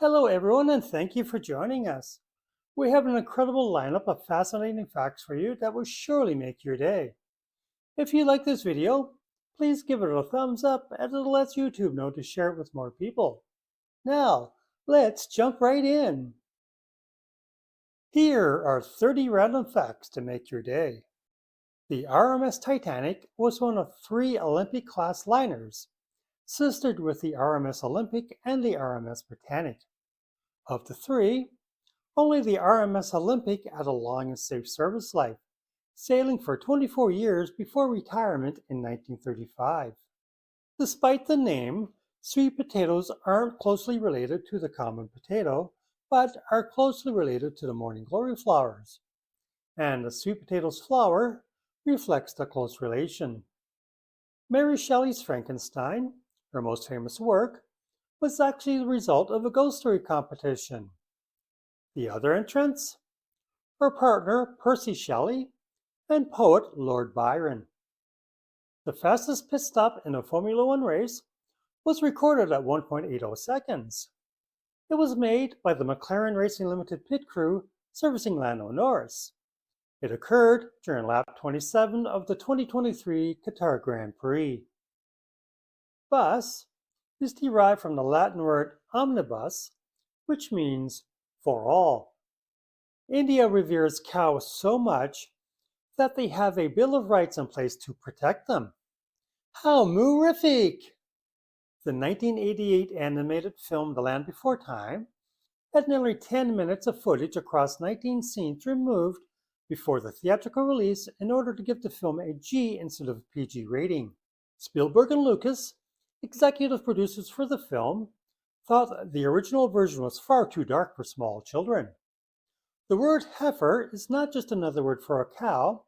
Hello, everyone, and thank you for joining us. We have an incredible lineup of fascinating facts for you that will surely make your day. If you like this video, please give it a thumbs up as it lets YouTube know to share it with more people. Now, let's jump right in. Here are 30 random facts to make your day. The RMS Titanic was one of 3 Olympic-class liners, sistered with the RMS Olympic and the RMS Britannic. Of the 3, only the RMS Olympic had a long and safe service life, sailing for 24 years before retirement in 1935. Despite the name, sweet potatoes aren't closely related to the common potato, but are closely related to the morning glory flowers. And the sweet potato's flower reflects the close relation. Mary Shelley's Frankenstein, her most famous work, was actually the result of a ghost story competition. The other entrants? Her partner Percy Shelley and poet Lord Byron. The fastest pit stop in a Formula One race was recorded at 1.80 seconds. It was made by the McLaren Racing Limited pit crew servicing Lando Norris. It occurred during lap 27 of the 2023 Qatar Grand Prix. Bus is derived from the Latin word omnibus, which means for all. India reveres cows so much that they have a Bill of Rights in place to protect them. How moorific! The 1988 animated film The Land Before Time had nearly 10 minutes of footage across 19 scenes removed before the theatrical release in order to give the film a G instead of a PG rating. Spielberg and Lucas, executive producers for the film, thought the original version was far too dark for small children. The word heifer is not just another word for a cow,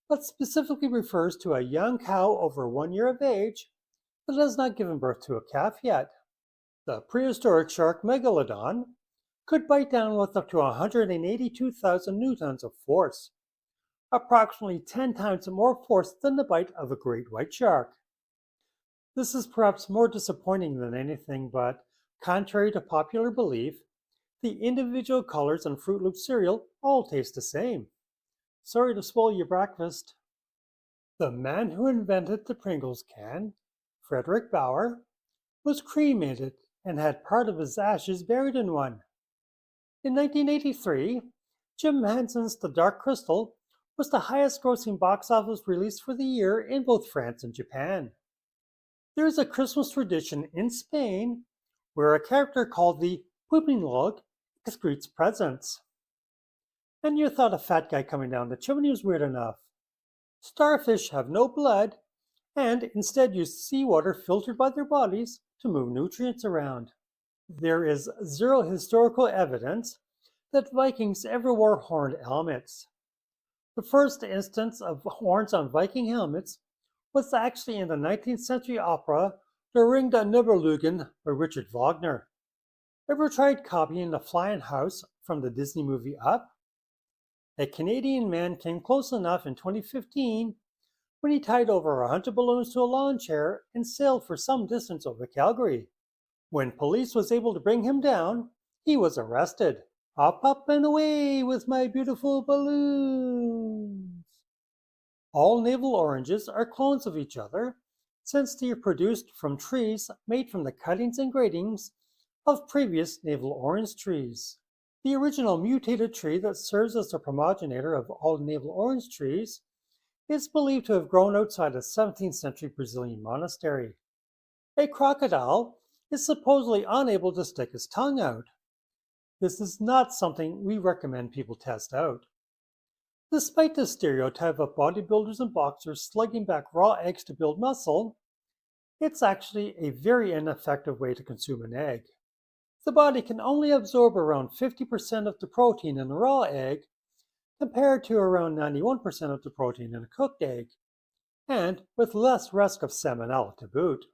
but specifically refers to a young cow over 1 year of age that has not given birth to a calf yet. The prehistoric shark Megalodon could bite down with up to 182,000 newtons of force, approximately 10 times more force than the bite of a great white shark. This is perhaps more disappointing than anything, but contrary to popular belief, the individual colors in Fruit Loop cereal all taste the same. Sorry to spoil your breakfast. The man who invented the Pringles can, Frederick Bauer, was cremated and had part of his ashes buried in one. In 1983, Jim Henson's The Dark Crystal was the highest grossing box office release for the year in both France and Japan. There is a Christmas tradition in Spain where a character called the Pooping Log excretes presents. And you thought a fat guy coming down the chimney was weird enough. Starfish have no blood and instead use seawater filtered by their bodies to move nutrients around. There is zero historical evidence that Vikings ever wore horned helmets. The first instance of horns on Viking helmets was actually in the 19th century opera Der Ring der Nibelungen by Richard Wagner. Ever tried copying the flying house from the Disney movie Up? A Canadian man came close enough in 2015 when he tied over 100 balloons to a lawn chair and sailed for some distance over Calgary. When police was able to bring him down, he was arrested. Up and away with my beautiful balloons. All navel oranges are clones of each other, since they are produced from trees made from the cuttings and gratings of previous navel orange trees. The original mutated tree that serves as the progenitor of all navel orange trees is believed to have grown outside a 17th century Brazilian monastery. A crocodile is supposedly unable to stick his tongue out. This is not something we recommend people test out. Despite the stereotype of bodybuilders and boxers slugging back raw eggs to build muscle, it's actually a very ineffective way to consume an egg. The body can only absorb around 50% of the protein in a raw egg, compared to around 91% of the protein in a cooked egg, and with less risk of salmonella to boot.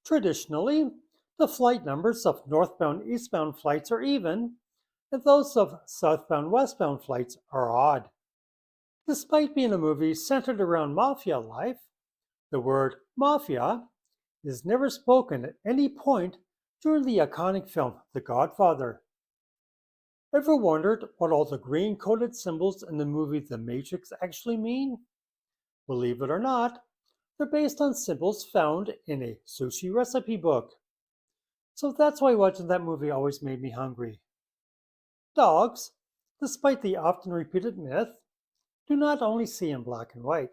Traditionally, the flight numbers of northbound-eastbound flights are even, and those of southbound-westbound flights are odd. Despite being a movie centered around mafia life, the word mafia is never spoken at any point during the iconic film The Godfather. Ever wondered what all the green coded symbols in the movie The Matrix actually mean? Believe it or not, they're based on symbols found in a sushi recipe book. So that's why watching that movie always made me hungry. Dogs, despite the often repeated myth, do not only see in black and white.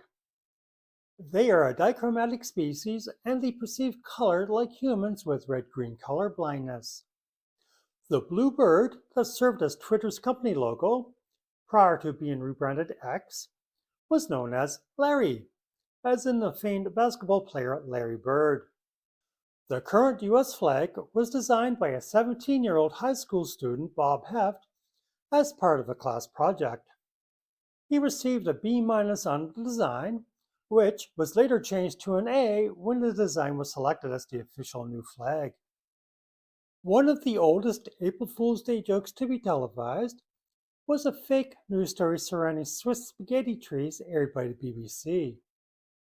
They are a dichromatic species and they perceive color like humans with red-green color blindness. The blue bird that served as Twitter's company logo, prior to being rebranded X, was known as Larry, as in the famed basketball player Larry Bird. The current US flag was designed by a 17-year-old high school student, Bob Heft, as part of a class project. He received a B- on the design, which was later changed to an A when the design was selected as the official new flag. One of the oldest April Fool's Day jokes to be televised was a fake news story surrounding Swiss spaghetti trees aired by the BBC.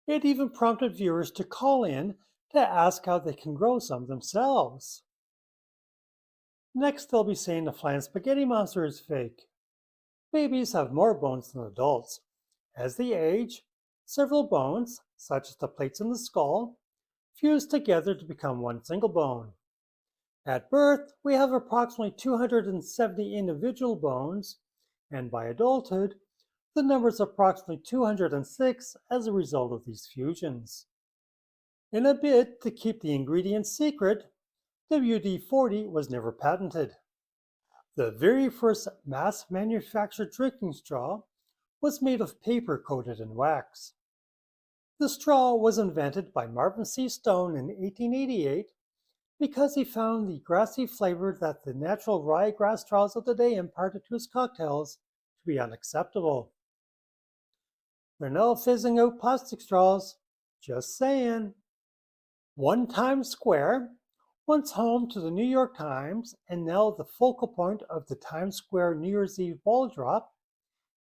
It even prompted viewers to call in to ask how they can grow some themselves. Next, they'll be saying the flying spaghetti monster is fake. Babies have more bones than adults. As they age, several bones, such as the plates in the skull, fuse together to become one single bone. At birth, we have approximately 270 individual bones, and by adulthood, the number is approximately 206 as a result of these fusions. In a bid to keep the ingredients secret, WD-40 was never patented. The very first mass-manufactured drinking straw was made of paper coated in wax. The straw was invented by Marvin C. Stone in 1888 because he found the grassy flavor that the natural ryegrass straws of the day imparted to his cocktails to be unacceptable. They're now phasing out plastic straws, just saying. One Times Square, once home to the New York Times and now the focal point of the Times Square New Year's Eve ball drop,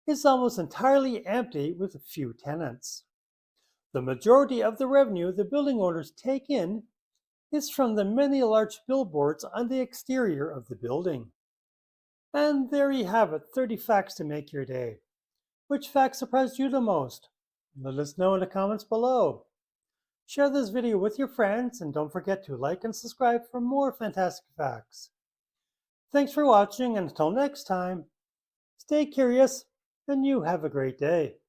is almost entirely empty with a few tenants. The majority of the revenue the building owners take in is from the many large billboards on the exterior of the building. And there you have it, 30 facts to make your day. Which fact surprised you the most? Let us know in the comments below. Share this video with your friends and don't forget to like and subscribe for more fantastic facts. Thanks for watching and until next time, stay curious and you have a great day.